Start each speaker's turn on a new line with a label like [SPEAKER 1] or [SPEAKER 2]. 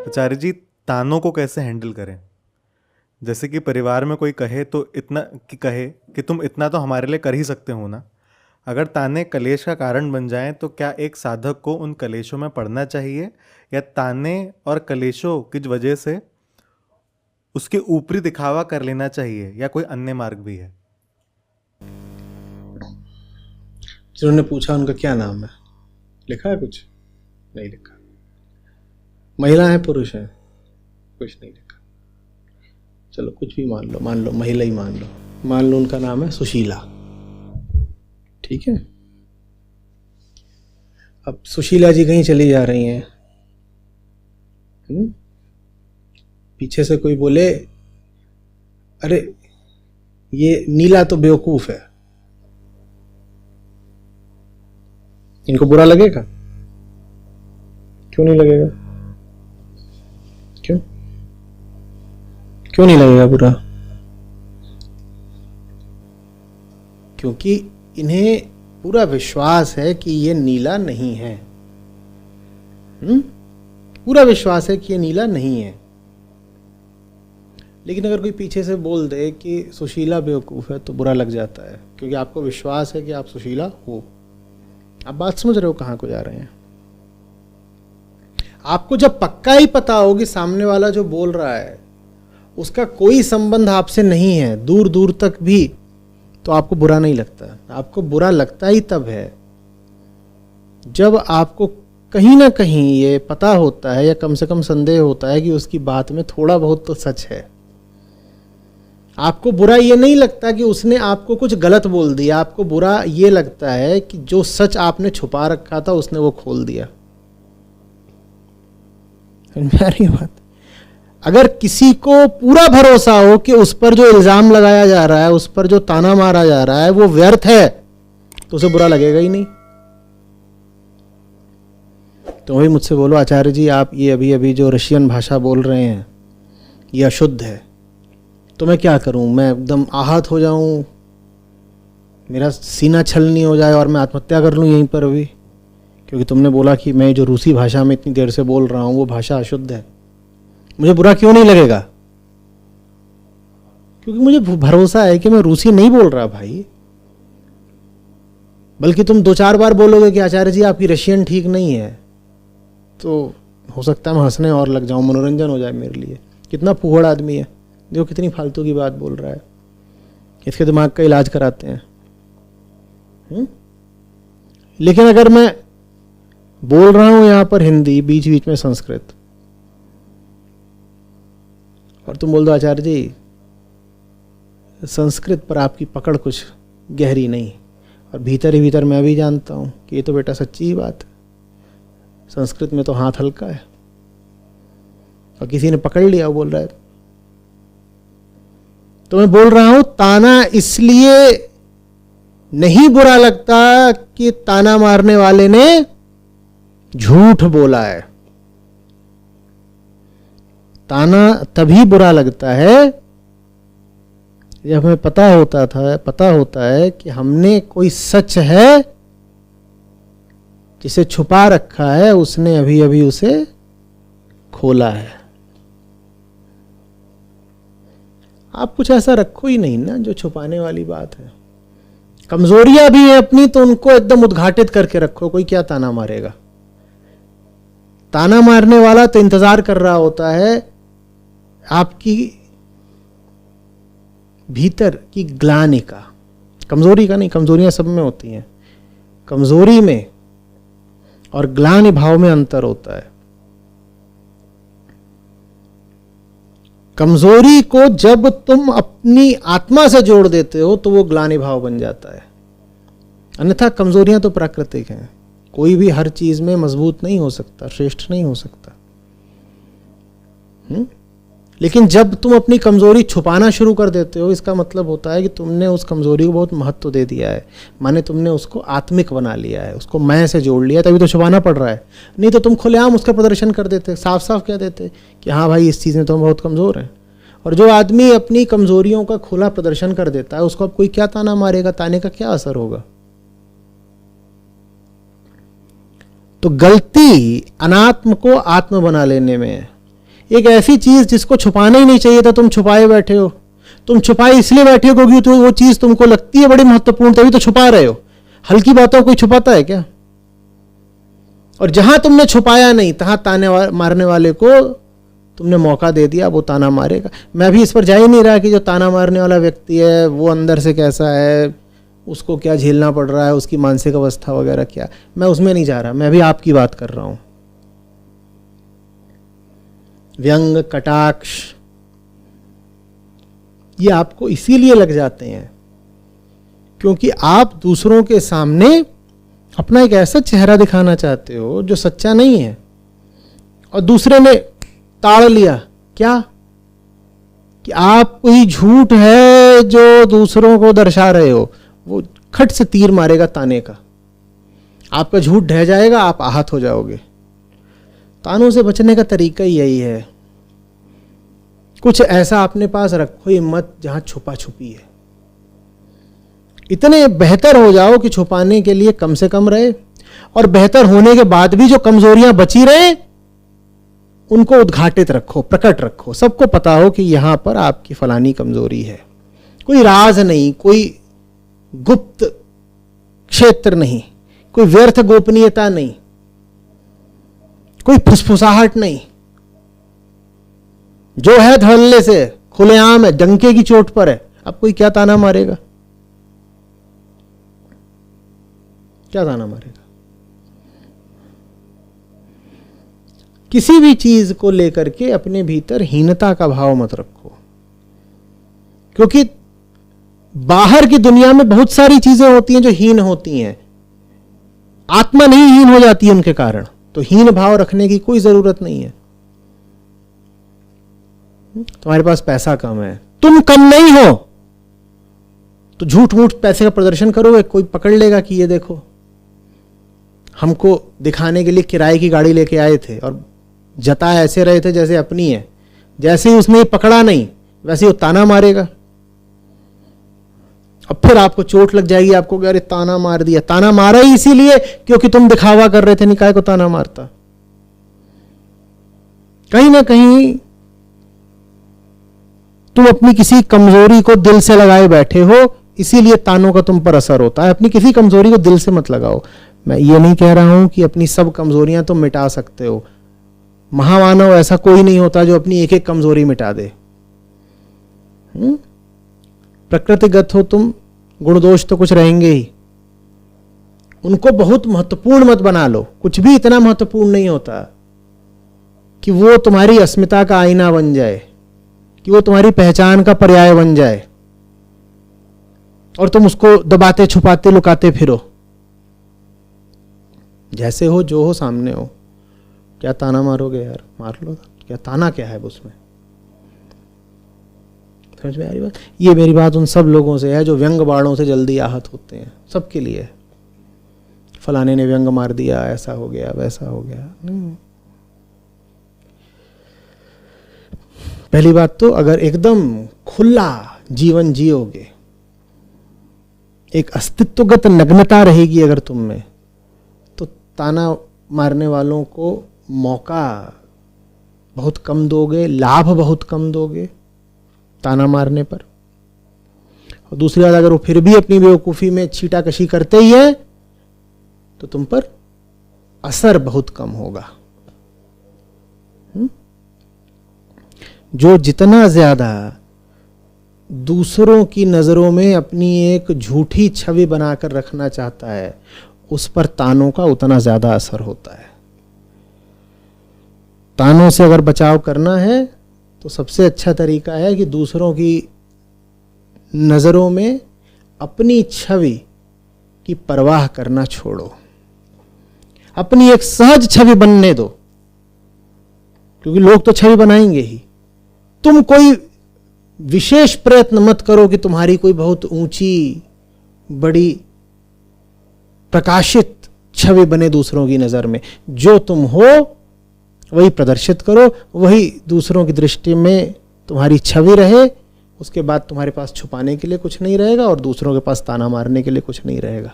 [SPEAKER 1] आचार्य जी, तानों को कैसे हैंडल करें? जैसे कि परिवार में कोई कहे तो इतना कि कहे कि तुम इतना तो हमारे लिए कर ही सकते हो ना। अगर ताने कलेश का कारण बन जाएं तो क्या एक साधक को उन कलेशों में पड़ना चाहिए, या ताने और कलेशों की वजह से उसके ऊपरी दिखावा कर लेना चाहिए, या कोई अन्य मार्ग भी है?
[SPEAKER 2] जिन्होंने पूछा उनका क्या नाम है? लिखा है कुछ? नहीं लिखा। महिला है पुरुष है? कुछ नहीं लिखा। चलो कुछ भी मान लो महिला ही मान लो उनका नाम है सुशीला। ठीक है। अब सुशीला जी कहीं चली जा रही हैं, पीछे से कोई बोले अरे ये नीला तो बेवकूफ है, इनको बुरा लगेगा? क्यों नहीं लगेगा? क्यों नहीं लगेगा बुरा? क्योंकि इन्हें पूरा विश्वास है कि ये नीला नहीं है। पूरा विश्वास है कि ये नीला नहीं है। लेकिन अगर कोई पीछे से बोल दे कि सुशीला बेवकूफ है तो बुरा लग जाता है, क्योंकि आपको विश्वास है कि आप सुशीला हो। आप बात समझ रहे हो कहां को जा रहे हैं? आपको जब पक्का ही पता हो कि सामने वाला जो बोल रहा है उसका कोई संबंध आपसे नहीं है दूर दूर तक भी, तो आपको बुरा नहीं लगता। आपको बुरा लगता ही तब है जब आपको कहीं ना कहीं ये पता होता है, या कम से कम संदेह होता है कि उसकी बात में थोड़ा बहुत तो सच है। आपको बुरा ये नहीं लगता कि उसने आपको कुछ गलत बोल दिया, आपको बुरा ये लगता है कि जो सच आपने छुपा रखा था उसने वो खोल दिया। मेरी बात, अगर किसी को पूरा भरोसा हो कि उस पर जो इल्जाम लगाया जा रहा है, उस पर जो ताना मारा जा रहा है वो व्यर्थ है, तो उसे बुरा लगेगा ही नहीं। तो वही मुझसे बोलो आचार्य जी आप ये अभी अभी जो रशियन भाषा बोल रहे हैं ये अशुद्ध है, तो मैं क्या करूं? मैं एकदम आहत हो जाऊं, मेरा सीना छलनी हो जाए और मैं आत्महत्या कर लूं यहीं पर अभी, क्योंकि तुमने बोला कि मैं जो रूसी भाषा में इतनी देर से बोल रहा हूं वो भाषा अशुद्ध है। मुझे बुरा क्यों नहीं लगेगा? क्योंकि मुझे भरोसा है कि मैं रूसी नहीं बोल रहा भाई। बल्कि तुम 2-4 बार बोलोगे कि आचार्य जी आपकी रशियन ठीक नहीं है, तो हो सकता है मैं हंसने और लग जाऊं, मनोरंजन हो जाए मेरे लिए। कितना फूहड़ आदमी है, देखो कितनी फालतू की बात बोल रहा है, इसके दिमाग का इलाज कराते हैं। लेकिन अगर मैं बोल रहा हूं यहां पर हिंदी, बीच बीच में संस्कृत, और तुम बोल दो आचार्य जी संस्कृत पर आपकी पकड़ कुछ गहरी नहीं, और भीतर ही भीतर मैं भी जानता हूं कि ये तो बेटा सच्ची ही बात है, संस्कृत में तो हाथ हल्का है, और किसी ने पकड़ लिया वो बोल रहा है, तो मैं बोल रहा हूं ताना इसलिए नहीं बुरा लगता कि ताना मारने वाले ने झूठ बोला है। ताना तभी बुरा लगता है जब हमें पता होता है कि हमने कोई सच है जिसे छुपा रखा है, उसने अभी अभी उसे खोला है। आप कुछ ऐसा रखो ही नहीं ना जो छुपाने वाली बात है। कमजोरियां भी है अपनी तो उनको एकदम उद्घाटित करके रखो, कोई क्या ताना मारेगा। ताना मारने वाला तो इंतजार कर रहा होता है आपकी भीतर की ग्लानि का, कमजोरी का नहीं। कमजोरियां सब में होती हैं, कमजोरी में और ग्लानि भाव में अंतर होता है। कमजोरी को जब तुम अपनी आत्मा से जोड़ देते हो तो वो ग्लानि भाव बन जाता है, अन्यथा कमजोरियां तो प्राकृतिक हैं। कोई भी हर चीज में मजबूत नहीं हो सकता, श्रेष्ठ नहीं हो सकता। लेकिन जब तुम अपनी कमजोरी छुपाना शुरू कर देते हो, इसका मतलब होता है कि तुमने उस कमजोरी को बहुत महत्व दे दिया है, माने तुमने उसको आत्मिक बना लिया है, उसको मैं से जोड़ लिया, तभी तो छुपाना पड़ रहा है। नहीं तो तुम खुलेआम उसका प्रदर्शन कर देते, साफ साफ कह देते कि हाँ भाई इस चीज़ में तो हम बहुत कमज़ोर हैं। और जो आदमी अपनी कमजोरियों का खुला प्रदर्शन कर देता है उसको अब कोई क्या ताना मारेगा, ताने का क्या असर होगा। तो गलती अनात्म को आत्म बना लेने में है। एक ऐसी चीज जिसको छुपाना ही नहीं चाहिए था तुम छुपाए बैठे हो। तुम छुपाए इसलिए बैठे हो क्योंकि तो वो चीज तुमको लगती है बड़ी महत्वपूर्ण, तभी तो छुपा रहे हो। हल्की बातों को कोई छुपाता है क्या? और जहां तुमने छुपाया नहीं तहां ताने मारने वाले को तुमने मौका दे दिया, वो ताना मारेगा। मैं भी इस पर जा ही नहीं रहा कि जो ताना मारने वाला व्यक्ति है वो अंदर से कैसा है, उसको क्या झेलना पड़ रहा है, उसकी मानसिक अवस्था वगैरह क्या, मैं उसमें नहीं जा रहा। मैं भी आपकी बात कर रहा हूं। व्यंग, कटाक्ष, ये आपको इसीलिए लग जाते हैं क्योंकि आप दूसरों के सामने अपना एक ऐसा चेहरा दिखाना चाहते हो जो सच्चा नहीं है, और दूसरे ने ताड़ लिया क्या कि आप कोई झूठ है जो दूसरों को दर्शा रहे हो। वो खट से तीर मारेगा ताने का, आपका झूठ ढह जाएगा, आप आहत हो जाओगे। तानों से बचने का तरीका ही यही है, कुछ ऐसा अपने पास रखो ही मत जहां छुपा छुपी है। इतने बेहतर हो जाओ कि छुपाने के लिए कम से कम रहे, और बेहतर होने के बाद भी जो कमजोरियां बची रहे उनको उद्घाटित रखो, प्रकट रखो, सबको पता हो कि यहां पर आपकी फलानी कमजोरी है। कोई राज नहीं, कोई गुप्त क्षेत्र नहीं, कोई व्यर्थ गोपनीयता नहीं, कोई फुसफुसाहट नहीं। जो है धड़ल्ले से खुलेआम है, डंके की चोट पर है। अब कोई क्या ताना मारेगा, क्या ताना मारेगा? किसी भी चीज को लेकर के अपने भीतर हीनता का भाव मत रखो, क्योंकि बाहर की दुनिया में बहुत सारी चीजें होती हैं जो हीन होती हैं, आत्मा नहीं हीन हो जाती है उनके कारण। तो हीन भाव रखने की कोई जरूरत नहीं है। तुम्हारे पास पैसा कम है, तुम कम नहीं हो, तो झूठ मूठ पैसे का प्रदर्शन करोगे, कोई पकड़ लेगा कि ये देखो हमको दिखाने के लिए किराए की गाड़ी लेके आए थे और जता ऐसे रहे थे जैसे अपनी है। जैसे ही उसने पकड़ा नहीं वैसे ही वो ताना मारेगा, अब फिर आपको चोट लग जाएगी, आपको अरे ताना मार दिया। ताना मारा ही इसीलिए क्योंकि तुम दिखावा कर रहे थे, निकाय को ताना मारता। कहीं ना कहीं तुम अपनी किसी कमजोरी को दिल से लगाए बैठे हो, इसीलिए तानों का तुम पर असर होता है। अपनी किसी कमजोरी को दिल से मत लगाओ। मैं ये नहीं कह रहा हूं कि अपनी सब कमजोरियां तुम मिटा सकते हो। महामानव ऐसा कोई नहीं होता जो अपनी एक एक कमजोरी मिटा दे। प्रकृतिगत हो तुम, गुण दोष तो कुछ रहेंगे ही, उनको बहुत महत्वपूर्ण मत बना लो। कुछ भी इतना महत्वपूर्ण नहीं होता कि वो तुम्हारी अस्मिता का आईना बन जाए, कि वो तुम्हारी पहचान का पर्याय बन जाए और तुम उसको दबाते छुपाते लुकाते फिरो। जैसे हो, जो हो, सामने हो। क्या ताना मारोगे यार, मार लो। क्या ताना क्या है उसमें? समझ में आ रही बात? ये मेरी बात उन सब लोगों से है जो व्यंग बाणों से जल्दी आहत होते हैं, सबके लिए। फलाने ने व्यंग मार दिया, ऐसा हो गया, वैसा हो गया। नहीं। पहली बात तो अगर एकदम खुला जीवन जियोगे, एक अस्तित्वगत नग्नता रहेगी अगर तुम में, तो ताना मारने वालों को मौका बहुत कम दोगे, लाभ बहुत कम दोगे ताना मारने पर। और दूसरी बात, अगर वो फिर भी अपनी बेवकूफ़ी में छीटाकशी करते ही है तो तुम पर असर बहुत कम होगा। जो जितना ज्यादा दूसरों की नजरों में अपनी एक झूठी छवि बनाकर रखना चाहता है, उस पर तानों का उतना ज्यादा असर होता है। तानों से अगर बचाव करना है तो सबसे अच्छा तरीका है कि दूसरों की नजरों में अपनी छवि की परवाह करना छोड़ो, अपनी एक सहज छवि बनने दो, क्योंकि लोग तो छवि बनाएंगे ही। तुम कोई विशेष प्रयत्न मत करो कि तुम्हारी कोई बहुत ऊंची बड़ी प्रकाशित छवि बने दूसरों की नजर में। जो तुम हो वही प्रदर्शित करो, वही दूसरों की दृष्टि में तुम्हारी छवि रहे। उसके बाद तुम्हारे पास छुपाने के लिए कुछ नहीं रहेगा और दूसरों के पास ताना मारने के लिए कुछ नहीं रहेगा।